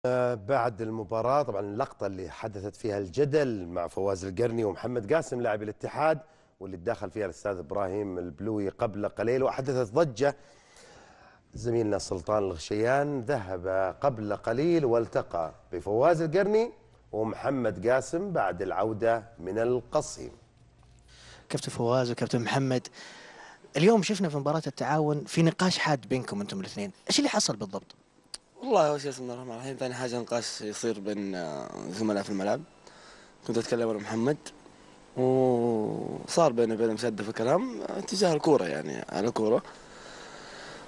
بعد المباراة طبعا اللقطة اللي حدثت فيها الجدل مع فواز القرني ومحمد قاسم لاعب الاتحاد، واللي تداخل فيها الأستاذ إبراهيم البلوي قبل قليل وأحدثت ضجة. زميلنا سلطان الغشيان ذهب قبل قليل والتقى بفواز القرني ومحمد قاسم بعد العودة من القصيم. كابتن فواز وكابتن محمد، اليوم شفنا في مباراة التعاون في نقاش حاد بينكم انتم الاثنين، ايش اللي حصل بالضبط؟ والله أول شيء بسم الله الرحمن الرحيم. ثاني حاجة نقاش يصير بين زملاء في الملعب. كنت أتكلم أنا محمد وصار بيني وبينه مشادة في الكلام اتجاه الكورة، يعني على كورة.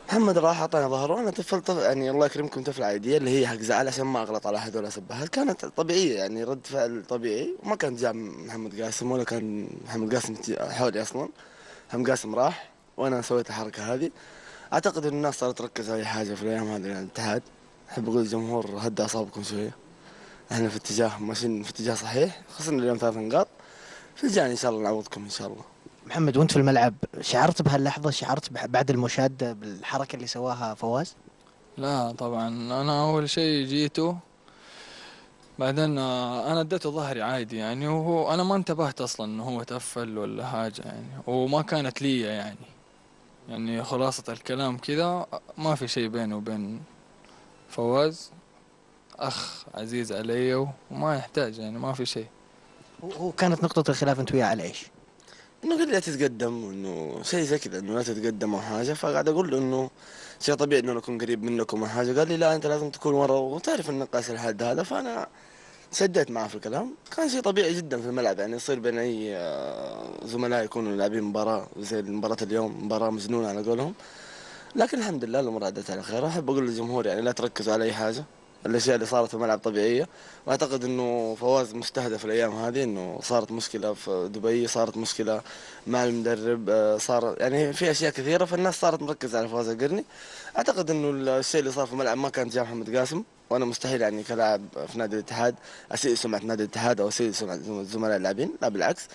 محمد راح أعطاني ظهره وأنا تفلت، يعني الله يكرمكم تفل عادية اللي هي حق زعل عشان ما أغلط على أحد ولا أسب أحد، كانت طبيعية يعني رد فعل طبيعي، وما كان جاء محمد قاسم ولا كان محمد قاسم حولي أصلا. محمد قاسم راح وأنا سويت الحركة هذه. أعتقد إن الناس صارت تركز على أي حاجة في الأيام هذه، يعني الاتحاد أحب أقول للجمهور هدى أعصابكم شوية، احنا في اتجاه ماشيين في اتجاه صحيح، خسرنا اليوم 3 نقاط، في الجاي ان شاء الله نعوضكم ان شاء الله. محمد، وانت في الملعب شعرت بهاللحظة؟ شعرت بعد المشادة بالحركة اللي سواها فواز؟ لا طبعا، انا اول شيء جيته بعدين انا اديته ظهري عادي يعني، وهو انا ما انتبهت اصلا انه هو تفل ولا حاجة يعني، وما كانت لي يعني خلاصة الكلام كذا، ما في شيء بيني وبين فواز، اخ عزيز علي وما يحتاج يعني، ما في شيء. هو كانت نقطة الخلاف انت وياه على ايش؟ انه قال لي لا تتقدم، وانه شيء زي كذا انه لا تتقدم او حاجه، فقاعد اقول له انه شيء طبيعي انه اكون قريب منكم او حاجه. قال لي لا انت لازم تكون ورا، وتعرف النقاش الحاد هذا، فانا شديت معه في الكلام. كان شيء طبيعي جدا في الملعب، يعني يصير بين اي زملاء يكونوا لاعبين مباراه زي مباراه اليوم، مباراه مجنونه على قولهم. لكن الحمد لله الامور عدت على خير. احب اقول للجمهور يعني لا تركزوا على اي حاجه، الاشياء اللي صارت في الملعب طبيعيه. واعتقد انه فواز مستهدف الايام هذه، انه صارت مشكله في دبي، صارت مشكله مع المدرب، صار يعني في اشياء كثيره، فالناس صارت مركزه على فواز القرني. اعتقد انه الشيء اللي صار في الملعب ما كان جاء محمد قاسم، وانا مستحيل يعني كلاعب في نادي الاتحاد اسيء سمعه نادي الاتحاد او اسيء سمعه زملاء اللاعبين، لا بالعكس.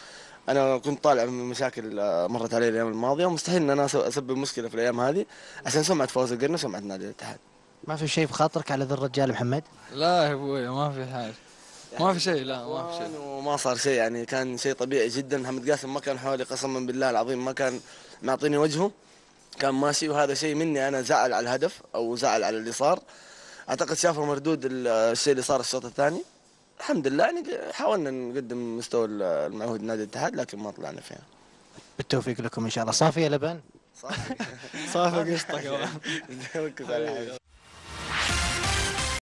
انا كنت طالع من مشاكل مرت علي الايام الماضيه، ومستحيل ان انا اسبب مشكله في الايام هذه عشان سمعه فوز القرن وسمعه نادي الاتحاد. ما في شيء بخاطرك على ذا الرجال محمد؟ لا يا ابوي ما في حاجة، ما في شيء، لا ما في شيء. وما صار شيء، يعني كان شيء طبيعي جدا. محمد قاسم ما كان حولي قسما بالله العظيم، ما كان معطيني وجهه، كان ماشي، وهذا شيء مني انا زعل على الهدف او زعل على اللي صار. اعتقد شافوا مردود الشيء اللي صار الشوط الثاني. الحمد لله يعني حاولنا نقدم مستوى المعهود نادي الاتحاد، لكن ما طلعنا فيها. بالتوفيق لكم ان شاء الله. صافي يا لبن؟ صافي. صافي قشطة كمان. ركز على حاجة.